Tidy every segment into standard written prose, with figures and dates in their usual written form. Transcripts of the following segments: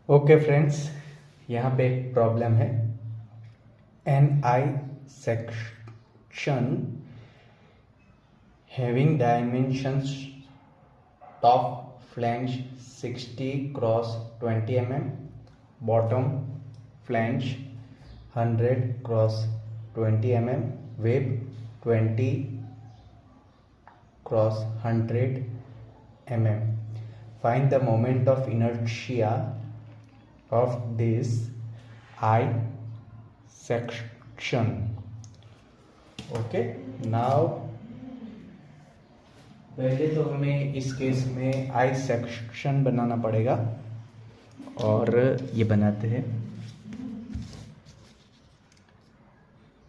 Okay friends, यहाँ पे एक प्रॉब्लम है। An I section having dimensions top flange 60 cross 20 mm, bottom flange 100 cross 20 mm, web 20 cross 100 mm. Find the moment of inertia of this I section. Okay, now पहले तो हमें इस case में I section बनाना पड़ेगा और ये बनाते हैं।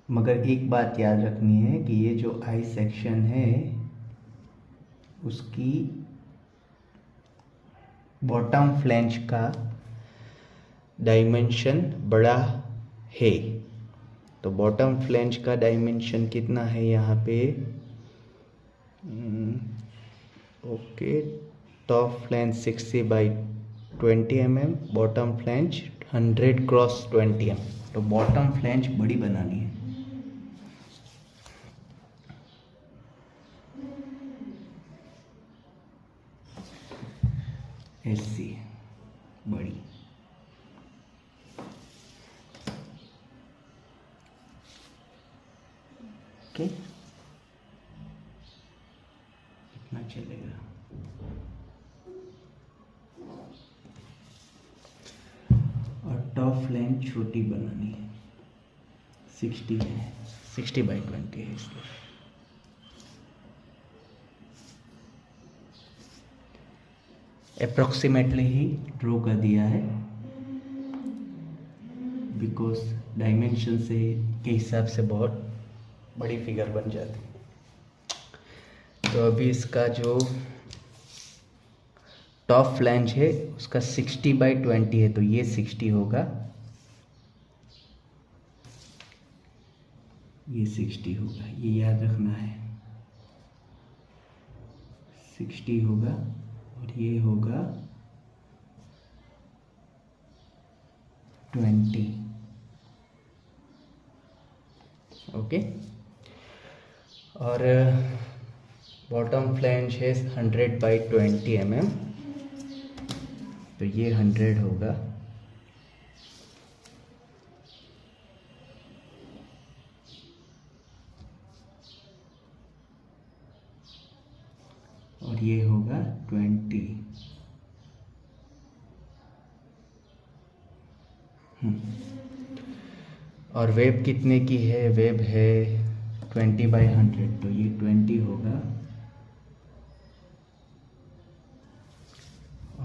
मगर एक बात याद रखनी है कि ये जो I सेक्शन है उसकी बॉटम फ्लैंज का डायमेंशन बड़ा है। तो बॉटम फ्लैंज का डायमेंशन कितना है यहाँ पे? Okay, top flange 60/20 mm, bottom flange 100 cross 20 mm। तो बॉटम फ्लैंज बड़ी बनानी है। ऐसी बड़ी। ओके, इतना चलेगा। और टॉप फ्लैंज छोटी बनानी है, 60 है, 60/20 है इसलिए। अप्रॉक्सीमेटली ही ड्रॉ कर दिया है बिकॉज डायमेंशन से के हिसाब से बहुत बड़ी फिगर बन जाती। तो अभी इसका जो टॉप फ्लैंज है उसका 60/20 है, तो ये 60 होगा, ये 60 होगा, ये याद रखना है। 60 होगा और ये होगा 20। ओके, और बॉटम फ्लैंज है 100/20 mm, तो ये 100 होगा। और ये होगा 20। और वेब कितने की है? वेब है 20/100, तो ये 20 होगा।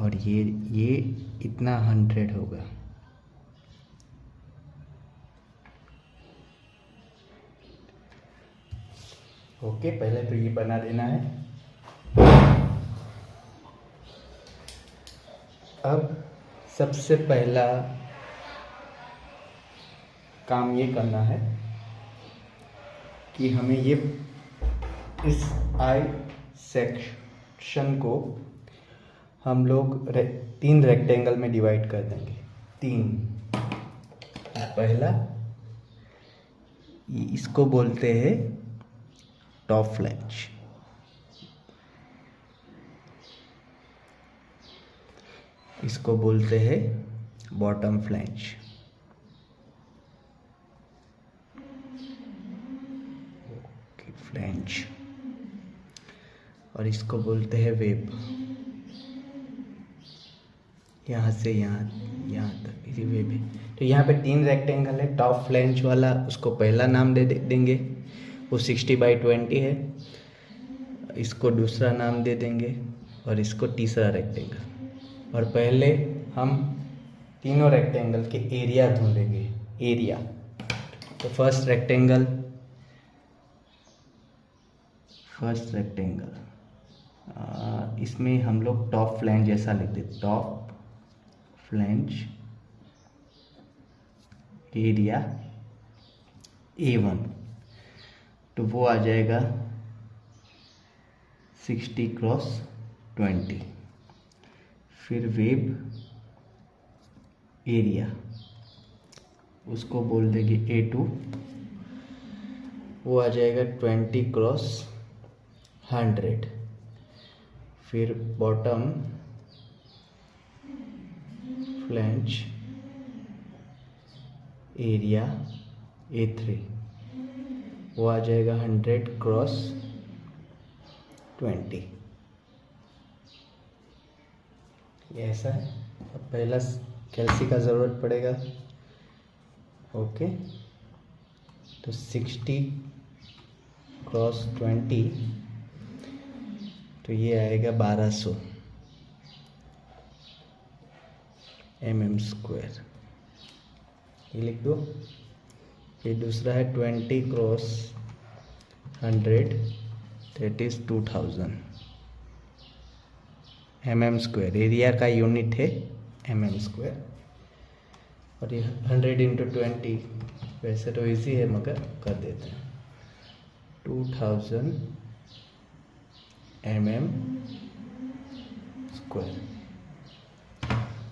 और ये इतना 100 होगा। ओके, पहले तो ये बना देना है। अब सबसे पहला काम ये करना है कि हमें ये इस आई सेक्शन को हम लोग 3 रेक्टेंगल में डिवाइड कर देंगे। 3। पहला इसको बोलते हैं टॉप फ्लैंज, इसको बोलते हैं बॉटम फ्लैंज, फ्लैंज, और इसको बोलते हैं वेब। यहाँ से यहाँ तक इसी वेब है। तो यहाँ पे 3 रेक्टेंगल है। टॉप फ्लैंज वाला उसको पहला नाम दे देंगे, वो 60/20 है। इसको दूसरा नाम दे देंगे और इसको तीसरा रेक्टेंगल। और पहले हम तीनों रेक्टेंगल के एरिया ढूंढेंगे। एरिया, तो फर्स्ट रेक्टेंगल इसमें हम लोग टॉप फ्लैंज ऐसा लिख देते, टॉप फ्लैंज एरिया A1, तो वो आ जाएगा 60 × 20। फिर वेब एरिया, उसको बोल देंगे A2, वो आ जाएगा 20x100। फिर बॉटम फ्लैंज एरिया A3, वो आ जाएगा 100x20। ये ऐसा है। अब पहला कैल्सी का ज़रूरत पड़ेगा। ओके, तो 60x20, तो ये आएगा 1200 mm², ये लिख दो। फिर दूसरा है 20x100, that is 2000 mm²। Area का यूनिट है mm²। और ये 100x20, वैसे तो इजी है मगर कर देते हैं, 2000 mm²।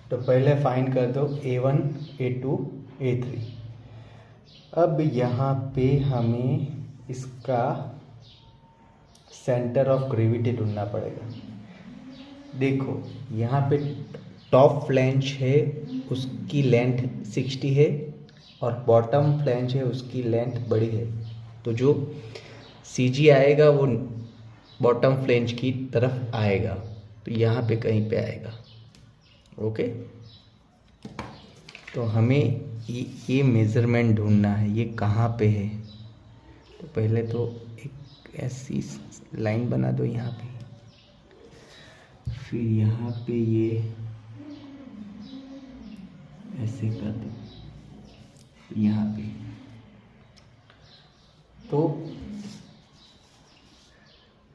तो पहले फाइंड कर दो A1, A2, A3। अब यहाँ पे हमें इसका सेंटर ऑफ ग्रेविटी ढूंढना पड़ेगा। देखो यहाँ पे टॉप फ्लैंज है, उसकी लेंथ 60 है, और बॉटम फ्लैंज है, उसकी लेंथ बड़ी है। तो जो CG आएगा वो बॉटम फ्लैंज की तरफ आएगा, तो यहाँ पे कहीं पे आएगा। ओके, तो हमें ये मेज़रमेंट ढूंढना है, ये कहाँ पे है। तो पहले तो एक ऐसी लाइन बना दो यहाँ पे, फिर यहाँ पे ये ऐसे कर दो यहाँ पे। तो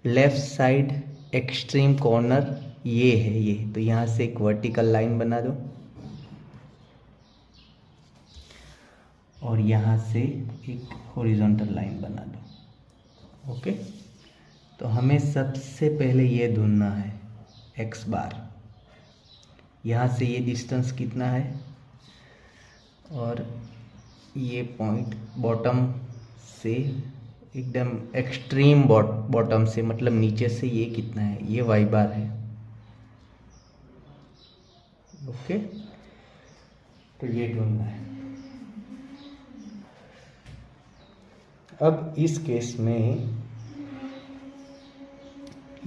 लेफ्ट साइड एक्सट्रीम कॉर्नर ये है, ये तो यहाँ से एक वर्टिकल लाइन बना दो, और यहाँ से एक हॉरिजॉन्टल लाइन बना दो। ओके, तो हमें सबसे पहले ये ढूंढना है x बार। यहाँ से ये डिस्टेंस कितना है, और ये पॉइंट बॉटम से एकदम एक्सट्रीम बॉटम से, मतलब नीचे से ये कितना है, ये y बार है। ओके, तो ये ढूंढना है। अब इस केस में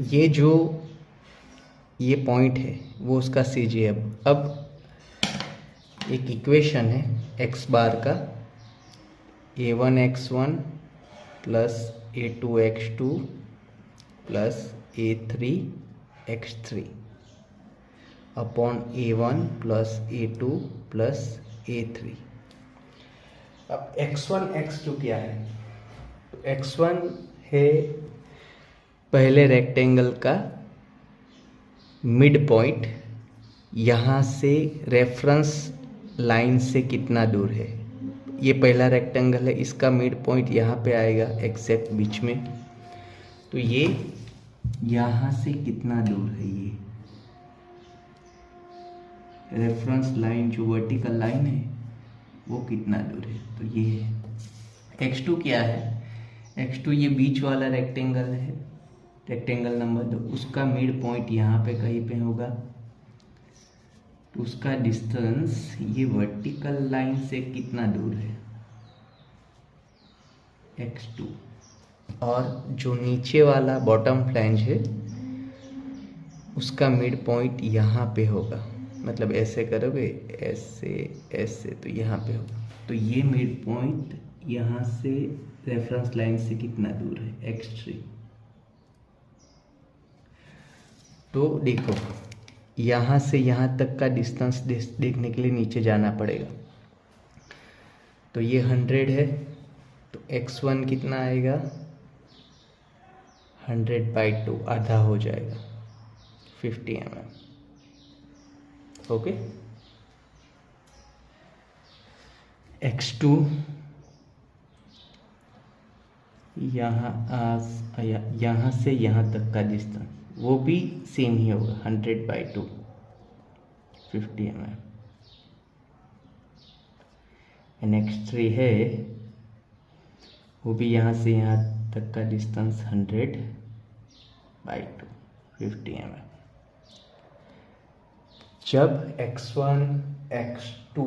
ये जो ये पॉइंट है वो उसका CG है। अब एक इक्वेशन है x बार का, A1x1 plus A2x2 plus A3x3 upon A1 plus A2 plus A3। अब x1 x2 क्या है, तो x1 है पहले रेक्टेंगल का मिड पॉइंट, यहाँ से रेफरेंस लाइन से कितना दूर है। ये पहला रेक्टेंगल है, इसका मिड पॉइंट यहाँ पे आएगा एग्जैक्ट बीच में। तो ये यहाँ से कितना दूर है, ये रेफरेंस लाइन जो वर्टिकल लाइन है वो कितना दूर है, तो ये है। x2 क्या है, x2 ये बीच वाला रेक्टेंगल है, रेक्टेंगल नंबर 2, उसका मिड पॉइंट यहाँ पे कहीं पे होगा। तो उसका डिस्टेंस ये वर्टिकल लाइन से कितना दूर है, x2। और जो नीचे वाला बॉटम फ्लैंज है उसका मिड पॉइंट यहाँ पे होगा, मतलब ऐसे करोगे ऐसे ऐसे, तो यहाँ पे होगा। तो ये मिड पॉइंट यहाँ से रेफरेंस लाइन से कितना दूर है, x3। तो देखो यहाँ से यहाँ तक का डिस्टेंस देखने के लिए नीचे जाना पड़ेगा। तो ये 100 है, तो x1 कितना आएगा, 100/2, आधा हो जाएगा 50 mm। ओके, x2 यहाँ से यहाँ तक का डिस्टेंस वो भी सेम ही होगा, 100/2, 50 mm। एंड x3 है वो भी यहाँ से यहाँ तक का डिस्टेंस 100/2 50 mm। जब x1 x2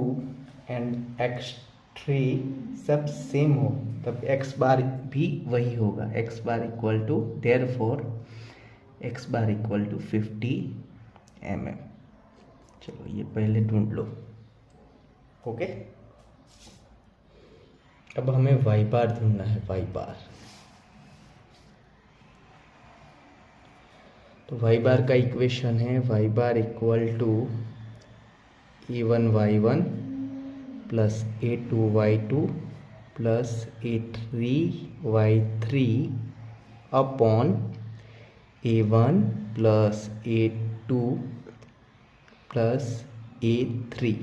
एंड x3 सब सेम हो तब x बार भी वही होगा, x bar equal to therefore x bar equal to 50 mm। चलो ये पहले ढूंढ लो। ओके, अब हमें y बार ढूंढना है, y बार। तो y बार का इक्वेशन है y bar equal to a1y1 plus a2y2 plus a3y3 upon a1 plus a2 plus a3।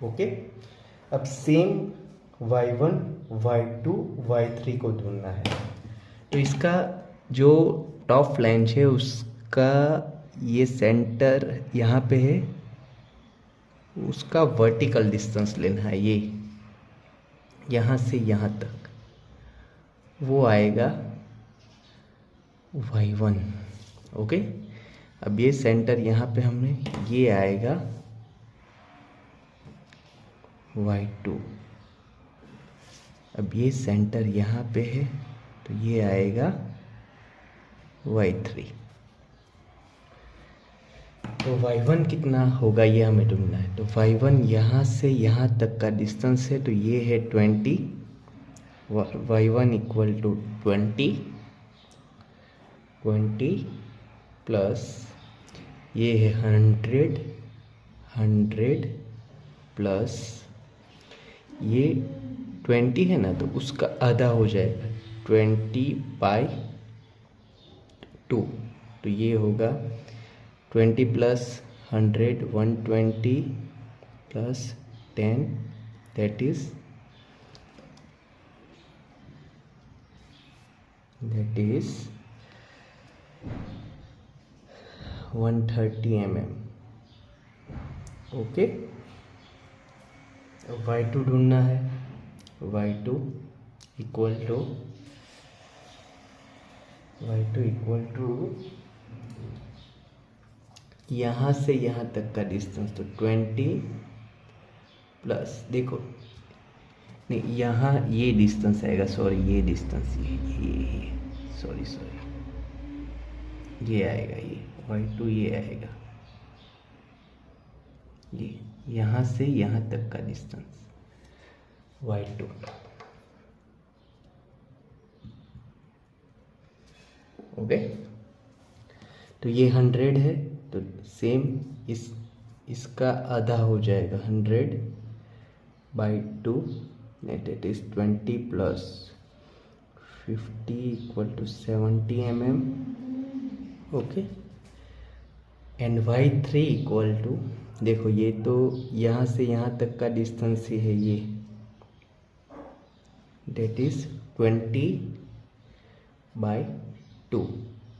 Okay, अब सेम y1 y2 y3 को ढूंढना है। तो इसका जो टॉप फ्लैंज है उसका ये सेंटर यहाँ पे है, उसका वर्टिकल डिस्टेंस लेना है, ये यहाँ से यहाँ तक वो आएगा y1। ओके, अब ये सेंटर यहाँ पे हमने ये आएगा y2। अब ये सेंटर यहाँ पे है तो ये आएगा y3। तो y1 कितना होगा ये हमें ढूंढना है। तो y1 यहाँ से यहाँ तक का डिस्टेंस है तो ये है 20, y1 इक्वल टू 20 प्लस ये है 100 प्लस ये 20 है ना तो उसका आधा हो जाएगा 20/2। तो ये होगा 20 plus 100 120 plus 10 that is 130 mm। Okay, y2 ढूंढना है, y2 इक्वल टू यहाँ से यहाँ तक का डिस्टेंस तो 20 प्लस देखो नहीं यहाँ ये डिस्टेंस आएगा, सॉरी ये डिस्टेंस ये सॉरी ये आएगा, ये y2 ये आएगा, ये यहाँ से यहाँ तक का डिस्टेंस y2। ओके, तो ये 100 है तो सेम इसका आधा हो जाएगा 100/2 that is 20 plus 50 equal to 70 mm। Okay, and y3 equal to देखो ये तो यहाँ से यहाँ तक का डिस्टेंस ही है, ये that is 20/2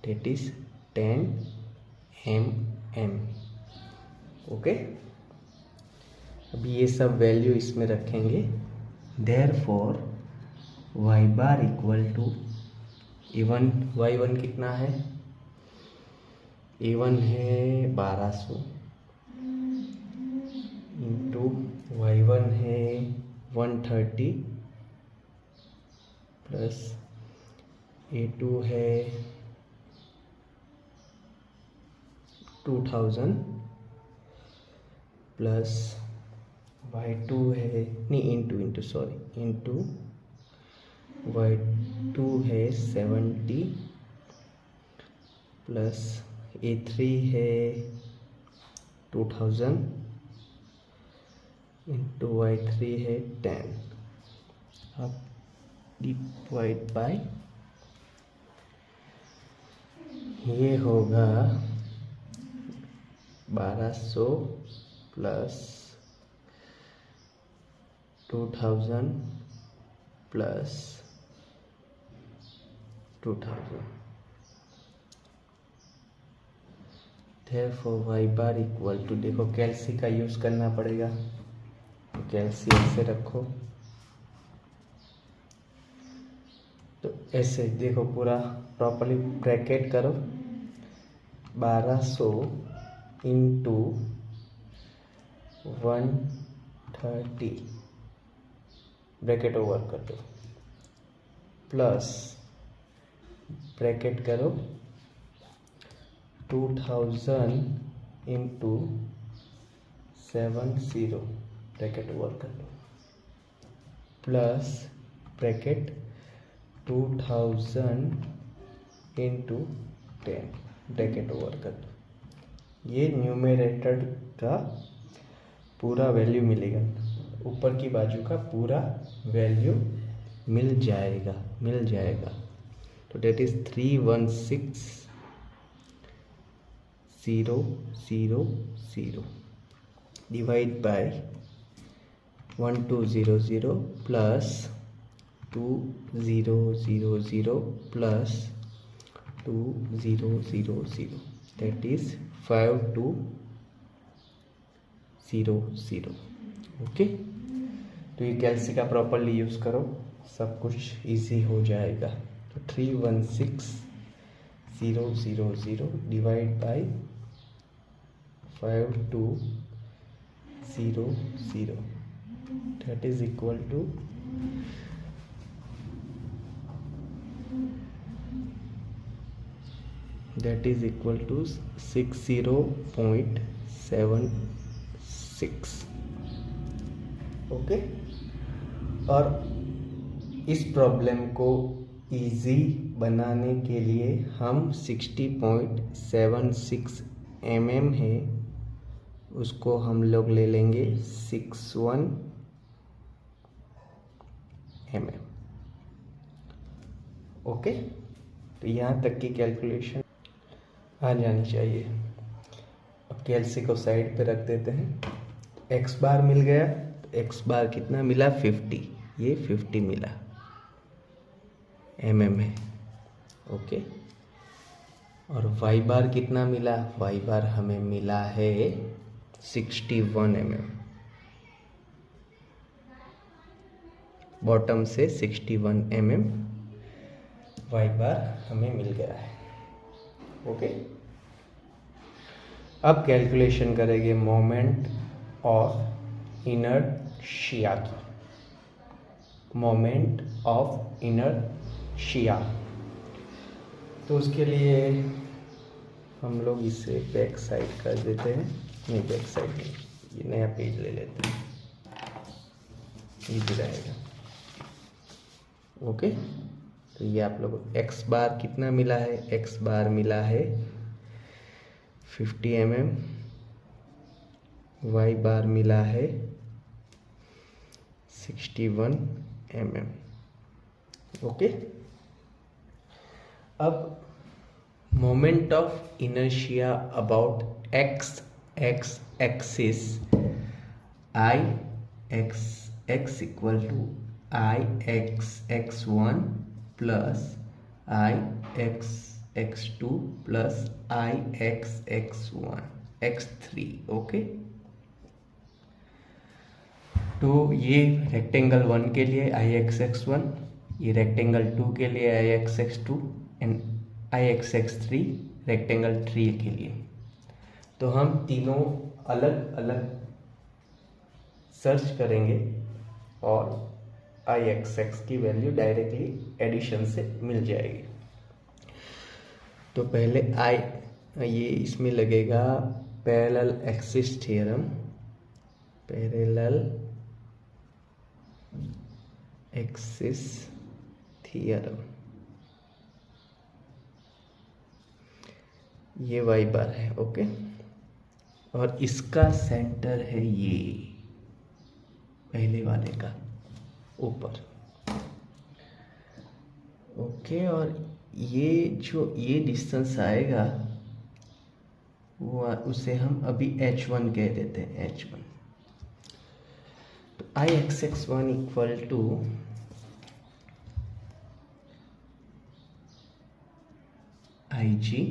that is 10 mm। Okay, अब ये सब वैल्यू इसमें रखेंगे, therefore y bar equal to y1 कितना है, a1 है 1200 इंटू y1 है 130 प्लस a2 है 2000 प्लस y2 है नहीं इंटू सॉरी इंटू y2 है 70 प्लस a3 है 2000 इंटू y3 है 10। अब डिवाइड बाय ये होगा 1200 plus 2000 plus 2000। therefore y bar equal to देखो कैल्सी का यूज़ करना पड़ेगा, तो कैलसी ऐसे रखो, तो ऐसे देखो पूरा प्रॉपरली ब्रैकेट करो, 1200 इंटू 130 ब्रैकेट ओवर कर दो, प्लस ब्रैकेट करो 2000 इंटू 70 ब्रैकेट ओवर कर दो, plus bracket 2000 into 10 bracket over कर दो। ये न्यूमरेटर का पूरा वैल्यू मिलेगा, ऊपर की बाजू का पूरा वैल्यू मिल जाएगा। तो that is 316,000 divide by 1200 plus 2000 plus 2000, that is 5200। Okay, तो ये कैलसी का प्रॉपरली यूज़ करो, सब कुछ इजी हो जाएगा। तो 316,000 divide by 5200, that is equal to 60.76। Okay, और इस प्रॉब्लम को इजी बनाने के लिए हम 60.76 mm है, उसको हम लोग ले लेंगे 61 mm। ओके, तो यहाँ तक की कैलकुलेशन आ जानी चाहिए। अब कैलसी को साइड पे रख देते हैं। एक्स बार मिल गया, तो एक्स बार कितना मिला 50, ये 50 मिला mm है। ओके, और वाई बार कितना मिला, वाई बार हमें मिला है 61 mm, बॉटम से 61 mm वाई बार हमें मिल गया है। ओके, अब कैलकुलेशन करेंगे मोमेंट ऑफ इनर्शिया की, मोमेंट ऑफ इनर्शिया। तो उसके लिए हम लोग इसे बैक साइड कर देते हैं, नहीं बैक साइड नहीं, ये नया पेज ले लेते हैं, इजी रहेगा। ओके, तो ये आप लोग एक्स बार कितना मिला है, एक्स बार मिला है 50 mm, वाई बार मिला है 61 mm। ओके, अब moment of inertia about X axis, I X equal to I x1 plus I x2 plus I x1 x3। Okay, तो ये रेक्टेंगल 1 के लिए आई x1, ये रेक्टेंगल 2 के लिए आई x2 and I x3 rectangle 3 के लिए। तो हम तीनों अलग अलग सर्च करेंगे और आई x की वैल्यू डायरेक्टली एडिशन से मिल जाएगी। तो पहले आई, ये इसमें लगेगा parallel axis theorem, parallel axis theorem, ये वाई बार है। ओके, और इसका सेंटर है ये पहले वाले का ऊपर। ओके, और ये जो ये डिस्टेंस आएगा वो उसे हम अभी h1 कह देते हैं, h1। तो I x1 equal to I G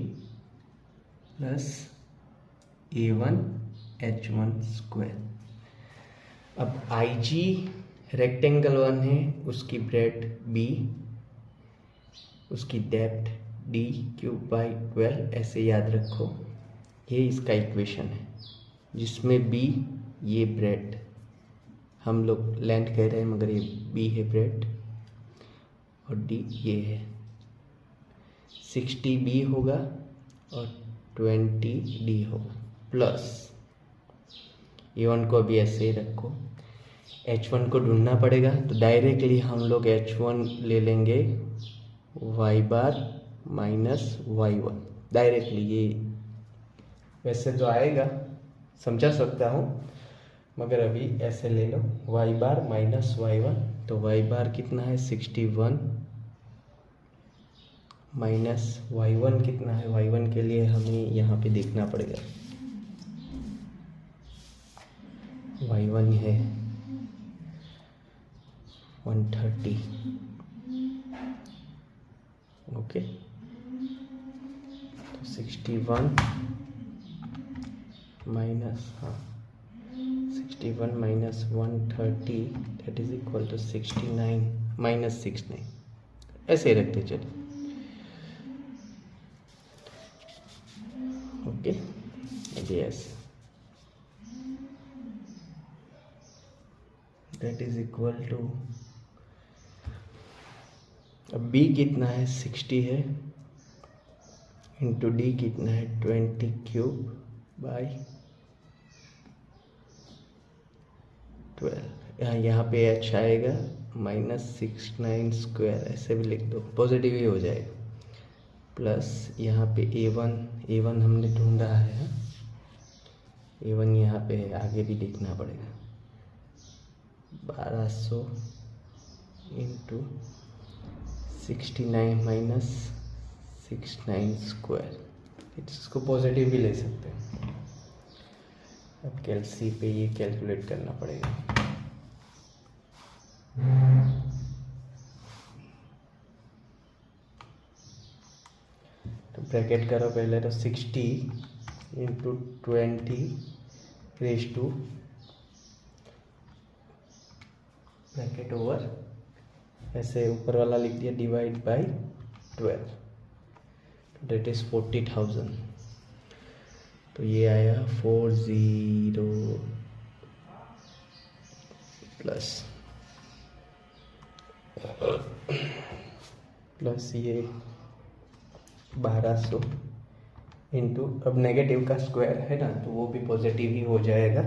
plus A1 H1 square. अब आई जी रेक्टेंगल 1 है, उसकी ब्रेड बी, उसकी डेप्थ डी क्यूब बाई 12, ऐसे याद रखो। ये इसका इक्वेशन है जिसमें बी ये ब्रेड, हम लोग लेंथ कह रहे हैं मगर ये बी है ब्रेड, और डी ये है। 60 बी होगा और 20 डी होगा, प्लस A1 को अभी ऐसे ही रखो। H1 को ढूंढना पड़ेगा, तो डायरेक्टली हम लोग H1 ले लेंगे y bar minus y1 directly. ये वैसे तो आएगा, समझा सकता हूँ, मगर अभी ऐसे ले लो y बार माइनस y1। तो y बार कितना है 61 माइनस y1 कितना है, y1 के लिए हमें यहाँ पे देखना पड़ेगा। y1 है 130, ओके। तो 61 minus 61 minus 130 that is equal to 69 minus 69, ऐसे ही रखते चलिए, okay. Yes, that is equal to, अब b कितना है 60 है, इंटू डी कितना है 20 क्यूब बाई 12। यहाँ पे h आएगा माइनस 69 स्क्वायर, ऐसे भी लिख दो, पॉजिटिव ही हो जाएगा। प्लस यहाँ पे a1 हमने ढूंढा है, a1 यहाँ पे है, आगे भी देखना पड़ेगा। 1200 इंटू 69 माइनस 69 स्क्वायर, इसको पॉजिटिव भी ले सकते हैं। अब कैलसी पे ये कैलकुलेट करना पड़ेगा। तो ब्रैकेट करो पहले, तो 60 into 20 raise to bracket over, ऐसे ऊपर वाला लिख दिया, डिवाइड बाई 12, डेट इज 40,000। तो ये आया 40 प्लस ये 1200 इंटू, अब नेगेटिव का स्क्वायर है ना, तो वो भी पॉजिटिव ही हो जाएगा,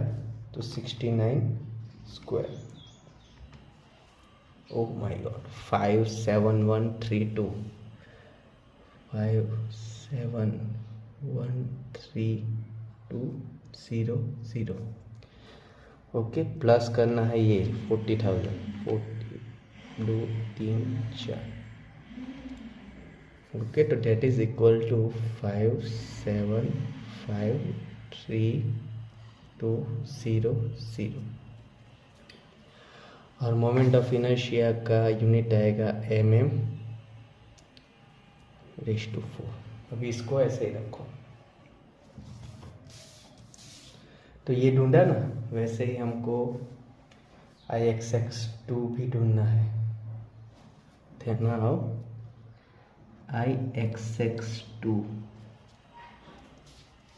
तो 69 square. Oh my God, 57132 5713200, okay. Plus करना है ये 40,000, 40 2 3 4, ओके। तो डेट इज इक्वल टू 5753200, और मोमेंट ऑफ इनर्शिया का यूनिट आएगा mm/4। अभी इसको ऐसे ही रखो। तो ये ढूंढा ना, वैसे ही हमको IXX2 भी ढूंढना है। ध्यान आओ, IXX2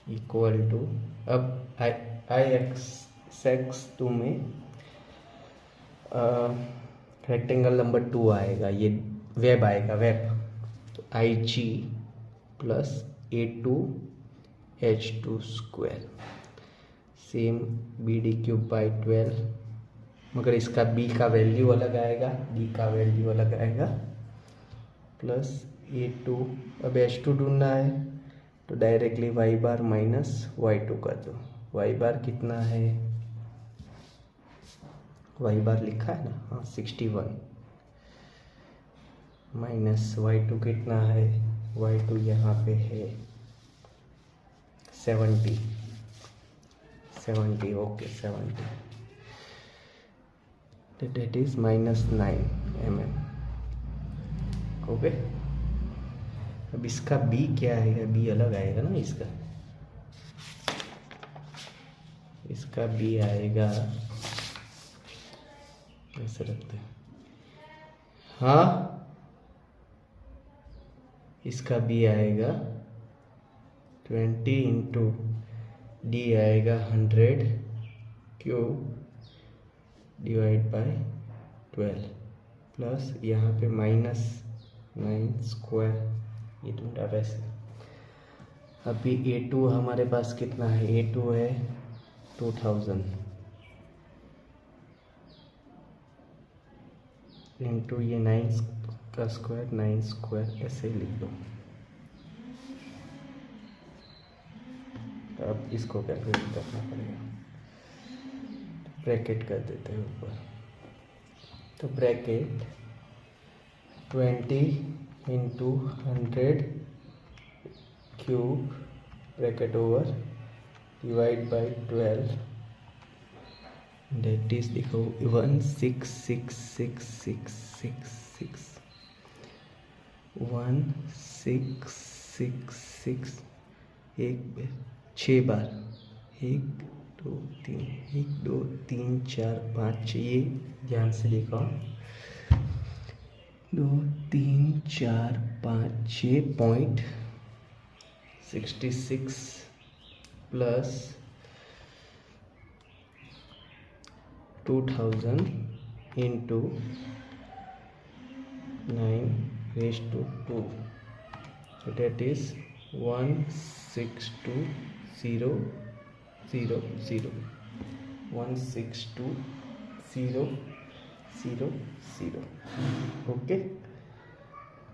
इक्वल टू, अब IXX2 में रेक्टेंगल नंबर 2 आएगा, ये वेब आएगा, वेब। तो IG plus A2H2 square, same BD cube by 12, मगर इसका B का वैल्यू अलग आएगा, D का वैल्यू अलग आएगा, प्लस A2, अब H2 ढूंढना है, तो directly y bar minus y2 कर दो। y बार कितना है, y बार लिखा है ना, हाँ 61, माइनस y2 कितना है, y2 यहाँ पे है 70, okay 70, that is -9 mm, okay. अब इसका b क्या आएगा, b अलग आएगा ना, इसका b आएगा ऐसे रखते हैं। हाँ, इसका बी आएगा 20 इंटू डी आएगा 100 क्यूब डिवाइड बाय 12 प्लस यहाँ पे -9 स्क्वायर, ये ढूंढा वैसे। अभी A2 हमारे पास कितना है, A2 है 2000 इंटू ये 9 का स्क्वायर, 9 स्क्वायर ऐसे लिख दो। तो अब इसको कैलकुलेट करना पड़ेगा, ब्रैकेट कर देते हैं ऊपर। तो bracket 20 into 100 cube bracket over divide by 12, that is देखो 166666 1666 एक 6 बार, 1 2 3 1 2 3 4 5 6, ये ध्यान से देखो, 2 3 4 5 6.66 plus 2000 into 9^2, so that is 162,000 162,000, okay.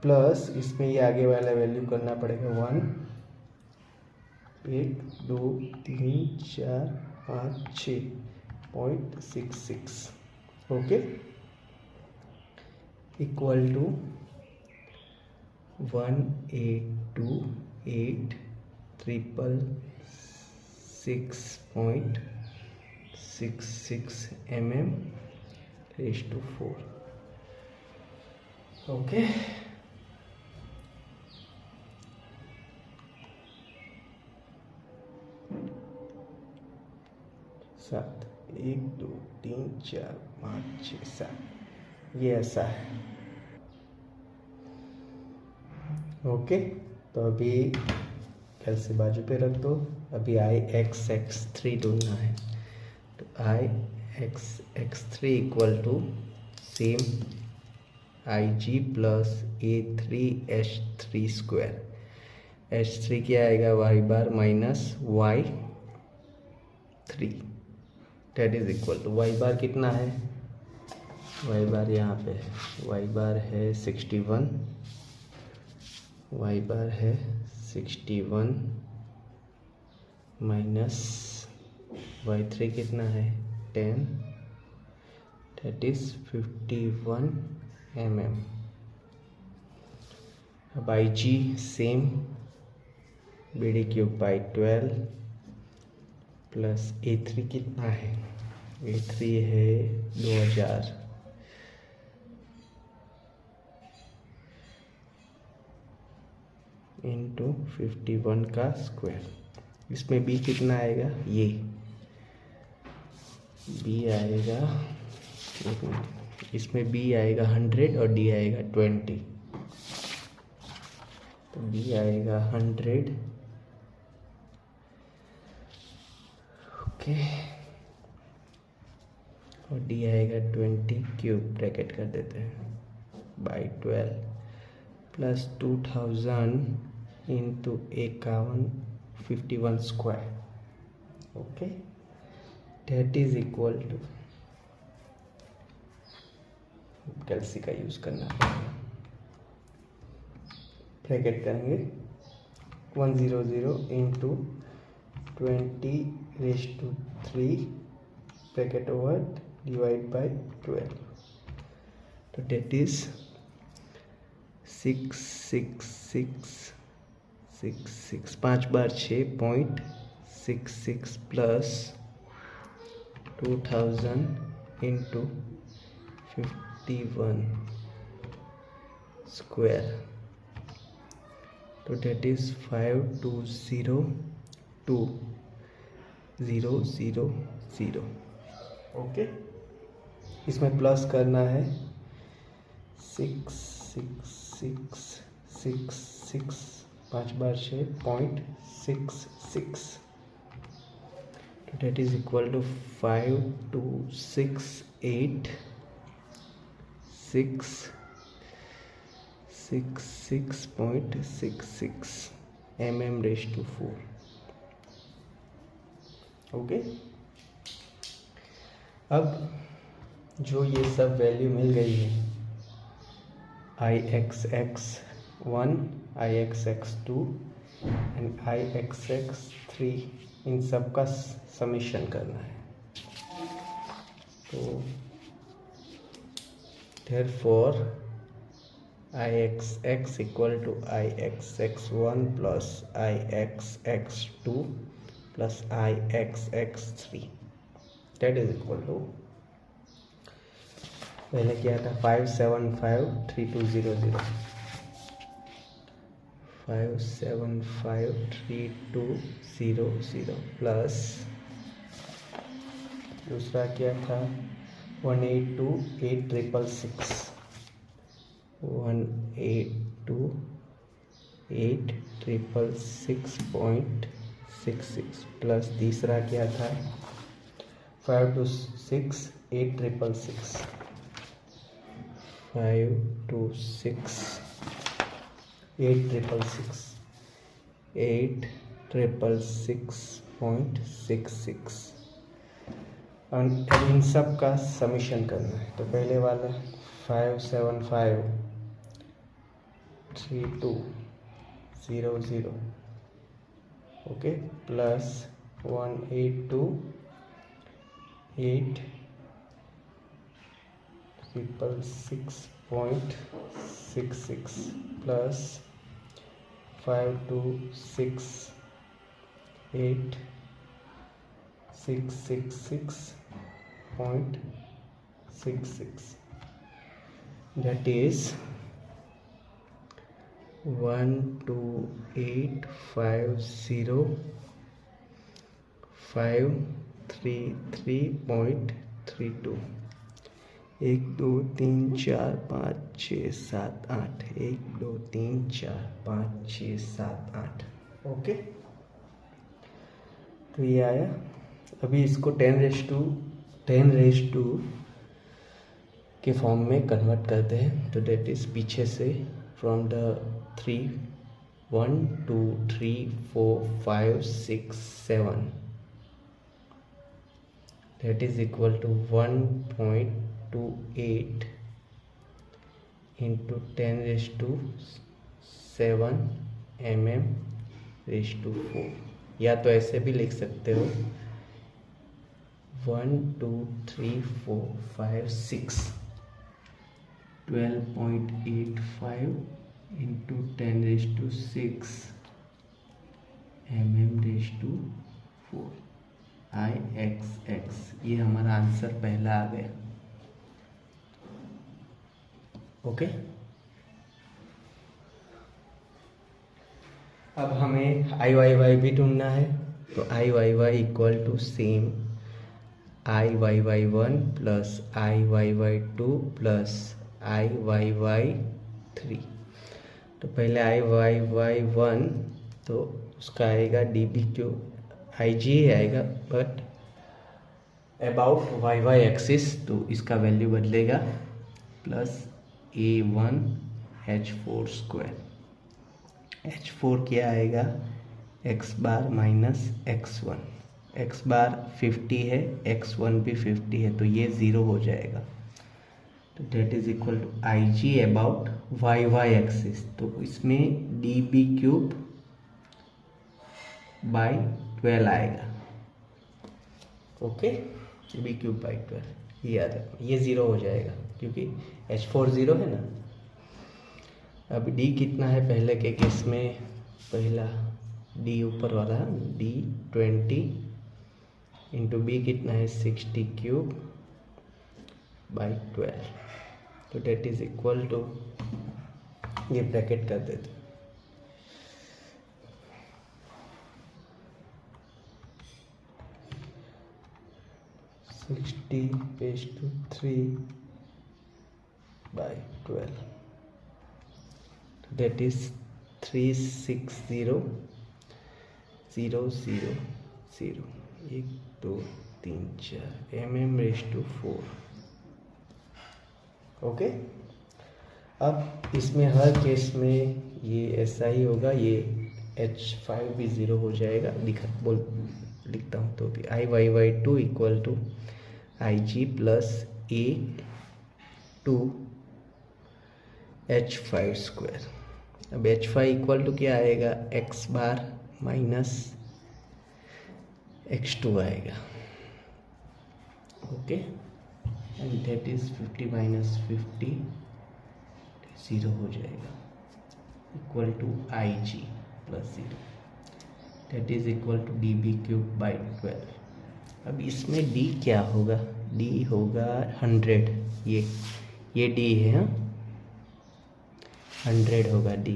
Plus इसमें ये आगे वाला वैल्यू करना पड़ेगा 1 1 2 3 4 5 6.66, okay, equal to 182,866.66 mm^4, okay. सात 1 2 3 4 5 6 7, ये ऐसा है, ओके। तो अभी कैल से बाजू पे रख दो। अभी IX3 ढूंढना है, तो IX3 equal to same IG plus A3H3 square. H3 क्या आएगा, y bar minus Y3, that is equal to y bar कितना है, y बार यहाँ पे है, y बार है 61, y बार है 61 माइनस Y3 कितना है 10, डेट इज 51 mm। अब IG same BD³ by 12 plus A3 कितना है, A3 है 2000 इंटू 51 का स्क्वायर। इसमें B कितना आएगा, ये B आएगा, इसमें B आएगा 100 और D आएगा 20, तो B आएगा 100, ओके, और D आएगा 20 क्यूब, ब्रैकेट कर देते हैं by 12 plus 2000 into 51 square, okay, that is equal to, calci का यूज करना पड़ेगा, ब्रैकेट करेंगे 100 into 20^3 bracket over divide by 12, तो डेट इज 66666 5 बार 6.66 प्लस 2000 इंटू 51 स्क्वायर, तो डेट इज 5202,000, ओके। इसमें प्लस करना है 6 6 6 6 6 5 बार 6.66, that is equal to 5268 666.66 mm/4. Okay, अब जो ये सब वैल्यू मिल गई है IXX1, IXX2 एंड IXX3, इन सब का समीशन करना है। तो therefore IXX equal to IXX1 plus IXX2 plus IXX3, that is equal to, पहले क्या था 5753200, 5753200 प्लस दूसरा क्या था 1828666, 1828666.66 प्लस तीसरा क्या था 5268666, 5268666.66 और इन सब का समीशन करना है। तो पहले वाला 5753200 okay plus 1828666.66 plus 526866.66, that is 12850,533.32, 1 2 3 4 5 6 7 8, 1 2 3 4 5 6 7 8। Okay, तो ये आया। अभी इसको 10 रेज़ टू के फॉर्म में कन्वर्ट करते हैं। तो डेट इज पीछे से from the 3 1 2 3 4 5 6 7, that is equal to 1.28 into 10⁻7 mm/4, या तो ऐसे भी लिख सकते हो 1 2 3 4 5 6 12.85 into 10⁻6 mm/4 IXX, ये हमारा आंसर पहला आ गया। ओके, अब हमें IYY भी ढूंढना है। तो IYY equal to same IYY1 plus IYY2 plus IYY3। तो पहले IYY1 तो उसका आएगा DB/Q, IG आएगा बट अबाउट YY एक्सिस, तो इसका वैल्यू बदलेगा प्लस A1H4²। H4 क्या आएगा x बार माइनस x1, x बार 50 है, x1 भी 50 है, तो ये 0 हो जाएगा। तो that is equal to IG about YY axis, तो इसमें DB³/12 आएगा। ओके, DB³/12 ये याद है, ये 0 हो जाएगा क्योंकि H4 0 है ना। अब D कितना है पहले के केस में, पहला D ऊपर वाला D20 इंटू B कितना है 60³/12, तो डेट इज इक्वल टू, ये ब्रैकेट कर देते 60³ 60/3/12, that is 360,000 1 2 3 4 mm/4। ओके, अब इसमें हर केस में ये ऐसा ही होगा, ये H5 भी 0 हो जाएगा। लिखता हूँ तो भी IYY2 equal to IG plus A2 H5 square. अब H5 इक्वल टू क्या आएगा, x बार माइनस x2 आएगा। Okay, and that is 50 minus 50 0 हो जाएगा, equal to IG plus 0, that is equal to dB³/12। अब इसमें d क्या होगा, d होगा 100, ये d है, हाँ 100 होगा d,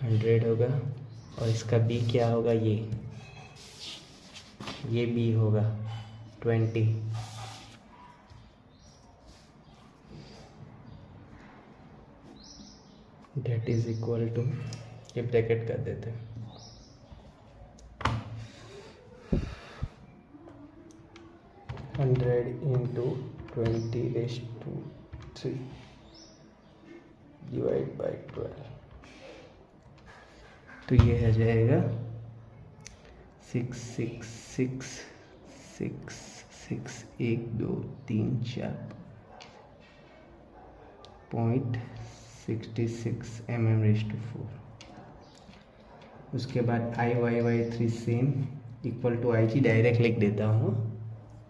100 होगा। और इसका b क्या होगा, ये b होगा 20, डेट इज इक्वल टू, ये ब्रैकेट कर देते हैं, 100 इंटू 20⁻³ डिवाइड बाई 12, तो ये आ जाएगा 6666613.66 mm/4। उसके बाद IYY3 same equal to IG direct लिख देता हूँ,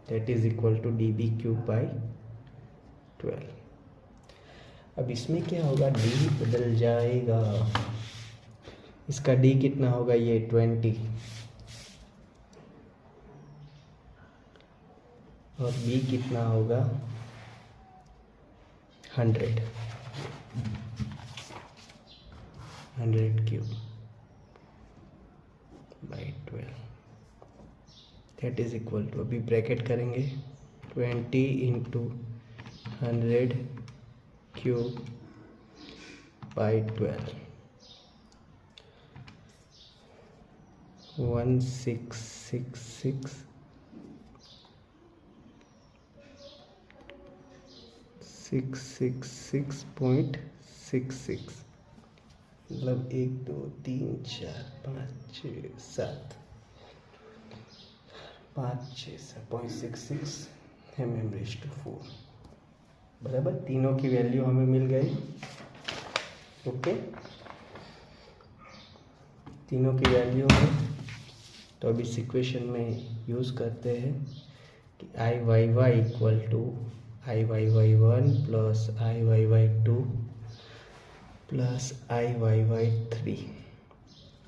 that is equal to dB³/12। अब इसमें क्या होगा, d बदल जाएगा, इसका d कितना होगा, ये 20, और b कितना होगा 100 3/12, दैट इज इक्वल टू, अभी ब्रैकेट करेंगे, 20 इंटू 100³/12, 1666.66, मतलब 1 2 3 4 5 6 7 5 6 7.66 mm/4, बराबर। तीनों की वैल्यू हमें मिल गई। ओके, तीनों की वैल्यू है, तो अब इस इक्वेशन में यूज़ करते हैं कि IYY equal to IYY1 plus IYY2 plus IYY3।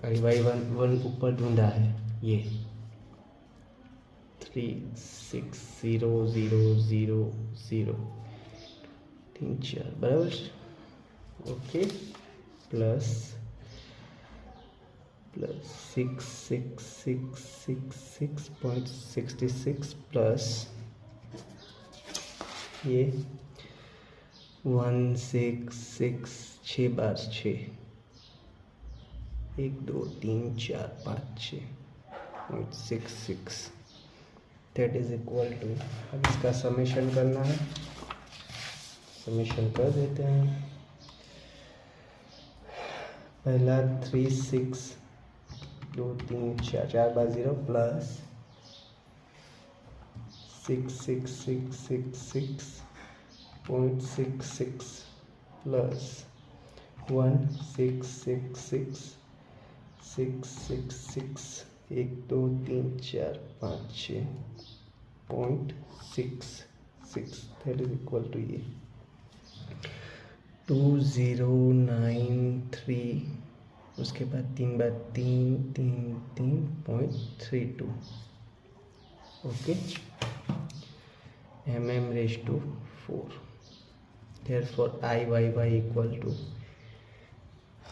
IYY1 ऊपर ढूंढा है, ये 360,000 3 4, बराबर। ओके, प्लस 6666.66 प्लस ये 166 6 बार 6 1 2 3 4 5 6.66, दैट इज इक्वल टू, अब इसका समेशन करना है, समेशन कर देते हैं। पहला 3 6 2 3 4 4 बार 0 plus 666.66 plus 166 1 2 3 4 5 6.66, that is equal to ये 2093, उसके बाद 3 बार 3.32, okay, mm/4। Therefore IYY equal to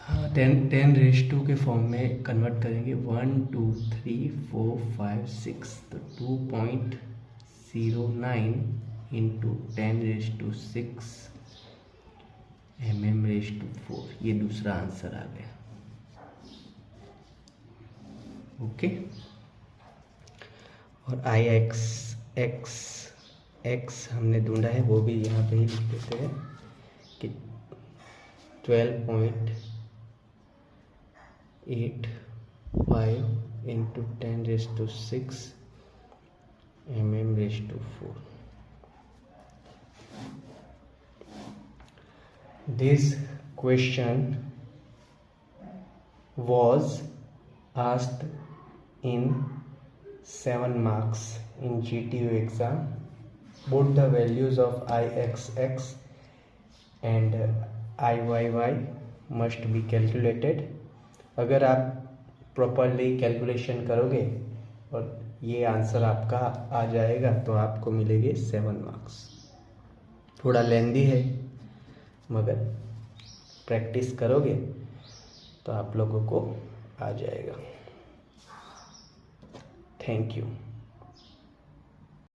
हाँ, 10 के फॉर्म में कन्वर्ट करेंगे। 1 2 3 4 5 6, तो 2.09 इंटू 10⁻6 mm⁻4, ये दूसरा आंसर आ गया। ओके, और आई एक्स हमने ढूंढा है, वो भी यहाँ पे ही लिख देते हैं कि 12.85 into 10⁻6 mm⁻4। This question was asked in 7 marks in GTU exam. Both the values of IXX and IYY must be calculated. अगर आप प्रॉपरली कैलकुलेशन करोगे और ये आंसर आपका आ जाएगा तो आपको मिलेंगे 7 मार्क्स। थोड़ा लेंदी है, मगर प्रैक्टिस करोगे तो आप लोगों को आ जाएगा। Thank you.